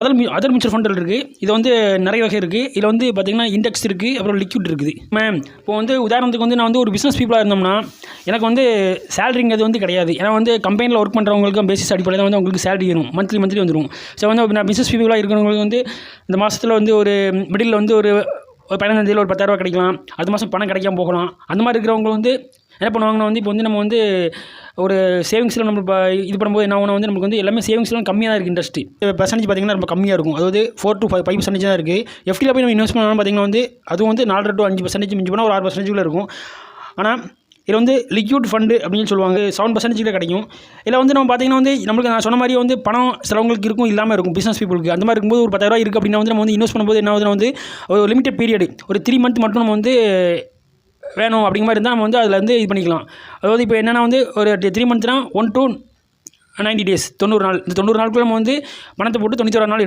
Other mutual ஃபண்டில் இருக்குது. இது வந்து நிறைய வகை இருக்குது. இதில் வந்து பார்த்திங்கன்னா இண்டெக்ஸ் இருக்குது, அப்புறம் லிக்விட் இருக்குது. இப்போ வந்து உதாரணத்துக்கு வந்து நான் வந்து ஒரு பிஸ்னஸ் பீப்புளாக இருந்தோம்னா எனக்கு வந்து சேலரிங்கிறது வந்து கிடையாது. ஏன்னா வந்து கம்பெனியில் ஒர்க் பண்ணுறவங்களுக்கு பேசிஸ் அடிப்படையில் வந்து அவங்களுக்கு சேலரி வரும், மந்த்லி வந்துடும். ஸோ வந்து நான் பிஸ்னஸ் பீப்புளாக இருக்கிறவங்களுக்கு வந்து இந்த மாதத்தில் வந்து ஒரு மிடில் வந்து ஒரு 15ஆம் தேதியில் ஒரு 10,000 கிடைக்கலாம், அடுத்த மாதம் பணம் கிடைக்காம போகலாம். அந்த மாதிரி இருக்கிறவங்க வந்து என்ன பண்ணுவாங்கன்னா வந்து இப்போ வந்து நம்ம வந்து ஒரு சேவிங்ஸில் நம்ம இப்போ இது பண்ணும்போது என்ன ஆகுனா வந்து நமக்கு வந்து எல்லாமே சேவிங்ஸ்லாம் கம்மியாக தான் இருக்குது. இன்ட்ரெஸ்ட் பெர்சன்டேஜ் பார்த்திங்கன்னா ரொம்ப கம்மியாக இருக்கும். அதாவது 4 to 5% தான் இருக்குது. எஃப்டியில் போய் நம்ம இன்வெஸ்ட் பண்ணலாம் பார்த்திங்கன்னா வந்து அதுவும் வந்து 4 to 5% மிஞ்சி போனால் ஒரு 6% இருக்கும். ஆனால் இதில் வந்து லிக்விட் ஃபண்டு அப்படின்னு சொல்லுவாங்க, 7% கிடைக்கும். இதில் வந்து நம்ம பார்த்திங்கன்னா வந்து நம்மளுக்கு நான் சொன்ன மாதிரி வந்து பணம் சிலவங்களுக்கு இருக்கும், இல்லாமல் இருக்கும். பிஸ்னஸ் பீப்புளுக்கு அந்த மாதிரி இருக்கும்போது ஒரு 10,000 இருக்குது அப்படின்னா வந்து நம்ம வந்து இன்வெஸ்ட் பண்ணும்போது என்ன ஆகுதுன்னா வந்து ஒரு லிமிட்டட் பீரியட், ஒரு 3 மந்த் மட்டும் நம்ம வந்து வேணும் அப்படிங்கிற மாதிரி இருந்தால் நம்ம வந்து அதில் வந்து இது பண்ணிக்கலாம். அதாவது இப்போ என்னென்னா வந்து ஒரு 3 மந்த்னா 1 to 90 days, 90 நாள். இந்த 90 நாளுக்குள்ள நம்ம வந்து பணத்தை போட்டு 91 நாள்